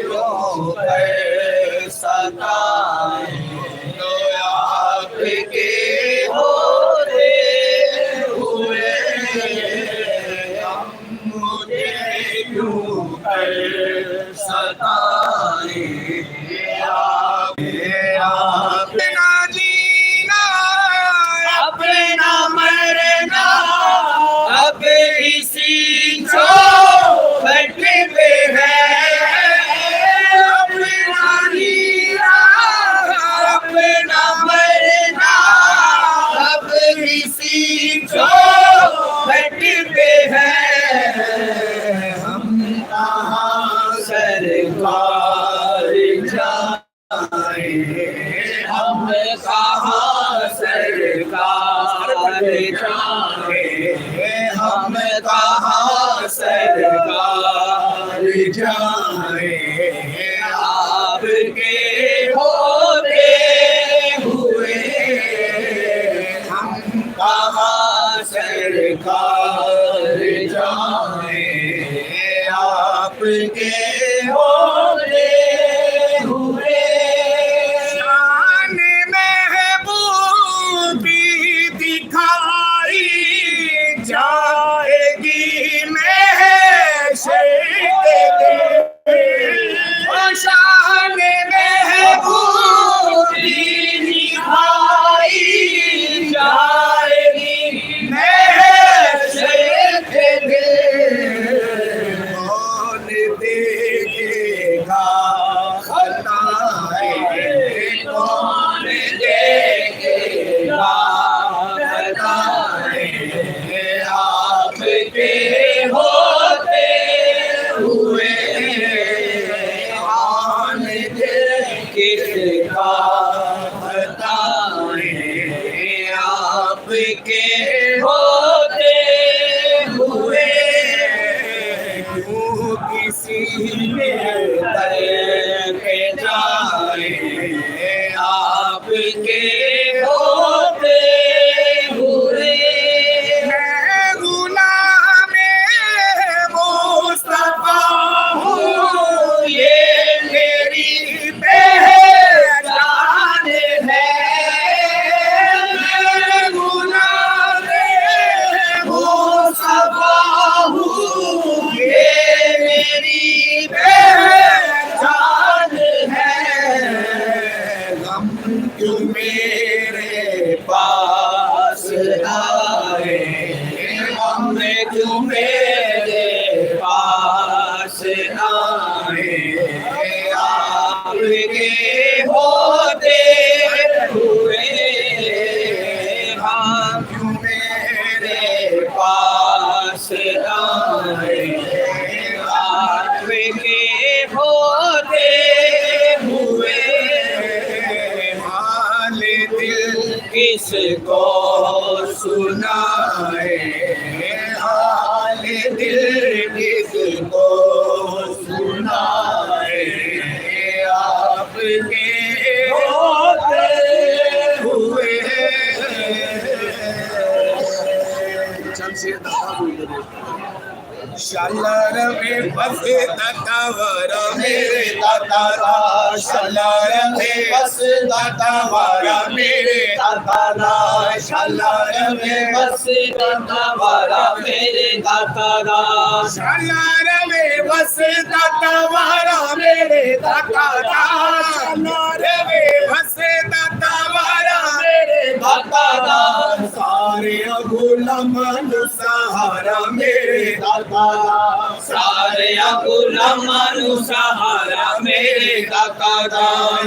हो पर सताए तो आपके होते हुए हम मुझे क्यों पर सताए अपना जीना अपना मरना अब इसी चौखट पे है अपना जीना अपना मरना अब इसी चौखट पे है हम कहाँ सरकार जाए हम कहाँ सरकार जाए हम कहाँ सरकार जाए आपके होते हुए हम कहाँ सरकार जाए आपके होते हुए शान महबूबी दिखाई जाएगी महशर के दिन शान महबूबी दिखाई जाएगी महशर के दिन कौन देखेगा खताएं कौन देखेगा खताएं आपके होते हुए कौन किसका बताएं आपके होते हुए क्यों किसी ने करके जाए आपके होते हुए मैं गुलाम मुस्तफा हूँ ये मेरी पहचान है मैं गुलाम मुस्तफा हूँ ये मेरी पहचान है गम क्यों मेरे पास आए हम क्यों मेरे पास आए आपके होते हुए हम क्यों मेरे पास आए आपके होते हुए हाल दिल किसको सुनाए हाल दिल किसको सुनाए आपके होते हुए शालार में बसे दातावारा मेरे दातारा शालार में बसे दातावारा मेरे दातारा शालार में बसे दातावारा मेरे दातारा शालार में बसे दातावारा मेरे दातारा शालार में बसे दातावारा मेरे दातारा सारे गुलामान सहारा मेरे दातारा सारे गुलामान सहारा मेरे दातारा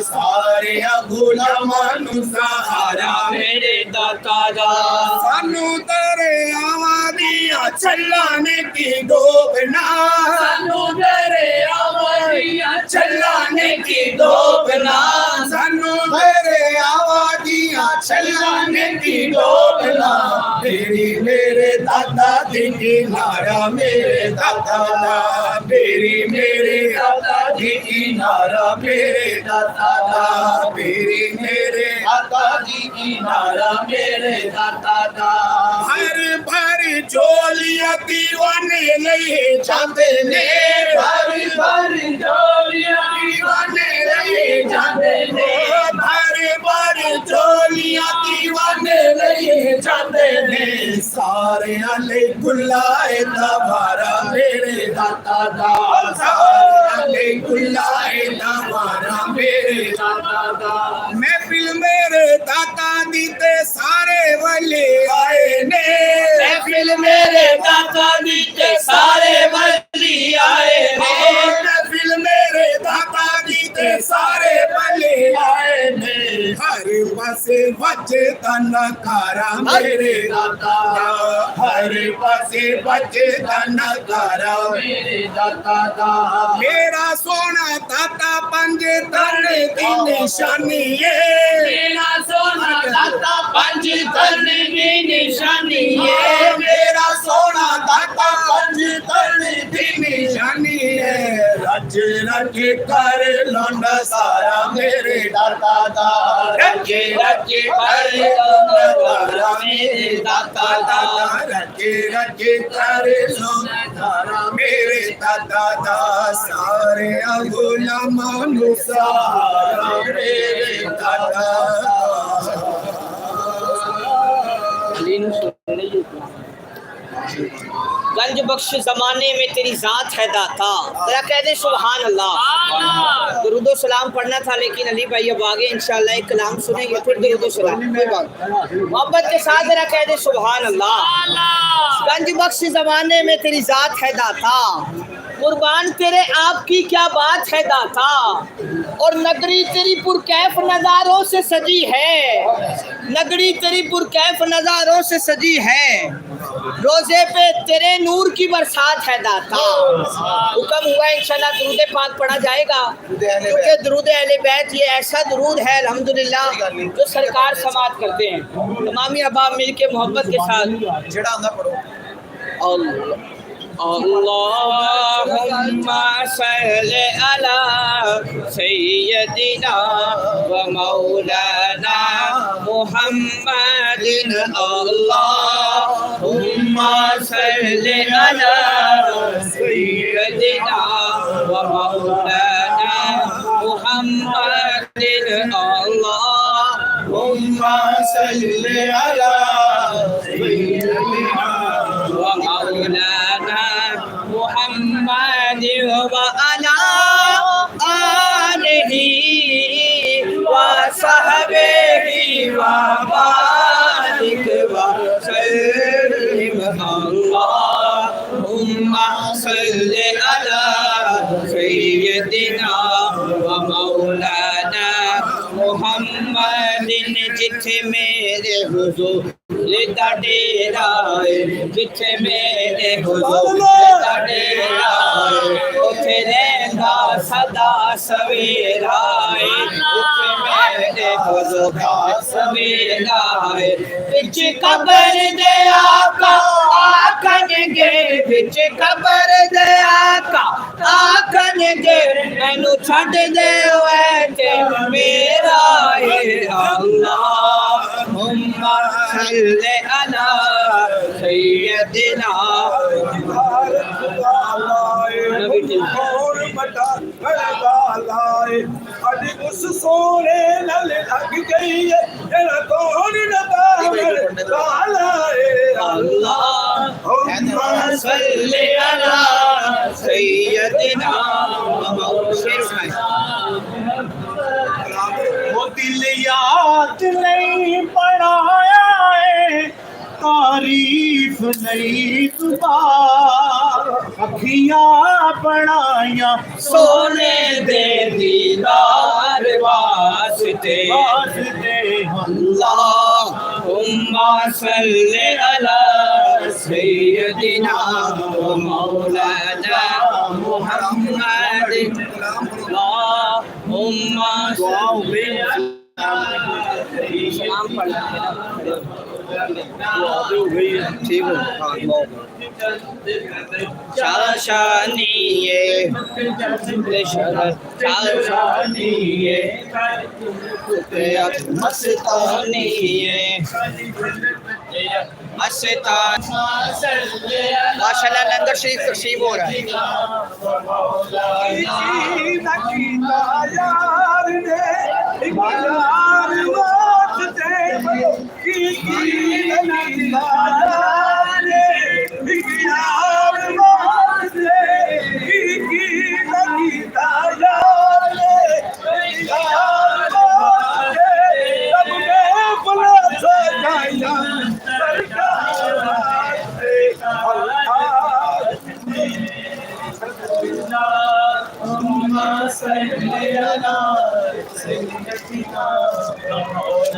सारे गुलामान सहारा मेरे दातारा सानू तेरे आवादियां चलाने की डोबना सानू तेरे आवादियां चलाने की डोबना सानू तेरे आवादियां चलाने की डोबना तेरी मेरे दादा दी किनारा मेरे दादा तेरी मेरे दादा दी किनारा मेरे दादा तेरी मेरे दादा दी किनारा मेरे दादा हर भर झोलियां दीवाने ले जाते ने भरी भरी झोलियां दीवाने ले जाते ने भरी भरी झोलियां दीवाने ले जाते ने सारे आले गुलाए दवारा मेरे दाता दा सारे आले गुलाए दवारा मेरे दाता दा महफिल मेरे दाता दी ते सारे वली आए ने महफिल मेरे दाता दी ते सारे वली आए ने महफिल मेरे दाता दी ते सारे वली आए ने हर पासे बजे नकारा मेरे दाता हर पासे बजे नकारा मेरे दाता दा मेरा सोना दाता पंजे तरने दी निशानी है मेरा सोना दाता पंजे तरने दी निशानी है मेरा सोना दाता पंजे तरने दी निशानी है रज रज कर लौंडा सारा मेरे दाता दा रज रज कर लौंडा सारा मेरे दाता दा रज रज कर लौंडा सारा मेरे दाता दा सारे गुलामां नु सहारा मेरे दाता गंज बख्श जमाने में तेरी जात है दाता जरा कह दे सुभान अल्लाह। दुरूद सलाम पढ़ना था लेकिन अली भाई अब आगे इंशाल्लाह एक कलाम सुनेंगे फिर दुरूद सलाम कोई बात मोहब्बत के साथ जरा कह दे सुभान अल्लाह। गंज बख्श जमाने में तेरी जात है दाता कुर्बान तेरे आपकी क्या बात है दाता और नगरी तेरी पुरकैफ नज़ारों से सजी है नगरी तेरी पुरकैफ नज़ारों से सजी है रोजे पे तेरे नूर की बरसात है दाता। हुक्म हुआ इंशाल्लाह दुरूद पाक पढ़ा जाएगा क्योंकि दुरूद अहले बैत ये ऐसा दुरूद है अल्हम्दुलिल्लाह जो सरकार समात करते हैं। तमामी अहबाब मिल के मोहब्बत के साथ अल्लाहुम्मा सल्ली अला सय्यदिना व मौलाना मुहम्मदिन अल्लाहुम्मा सल्ली अला सय्यदिना व मौलाना मुहम्मदिन अल्लाहुम्मा सल्ली अला सय्यदिना व मौलाना मुहम्मद व अला आलिही व सहबिही व बारिक व सल्लिम अल्लाहुम्मा सल्ली अला सय्यदिना व मौलाना मुहम्मदिन जिथे मेरे हुजूर लेता डेरा जिथे मेरे हुजूर लेता डेरा उथे रहंदा सदा सवेरा उथे मेरे हुजूर सवेरा विच कबर दे आका आखणगे विच कबर दे आका आखणगे मैनू छड्ड दे ते मेरा अल्लाहुम्मा सल्ली अला सय्यदिना उस सोने नल लग गई है तेरा कौन अल्लाहुम्मा सल्ली अला सय्यदिना वो दिल याद नहीं पढ़ाया है तारीफ नहीं जुबान अखियां पढ़ाया सोने दे दीदार वास्ते अल्लाहुम्मा सल्ली अला सय्यदिना व मौलाना मुहम्मद अल्लाहुम्मा सलाम पढ़ना ठीक है शाशानिये शाशानिये मस्तानिये माशाल्लाह लंगर शरीफ तकसीम हो रहा है। Allah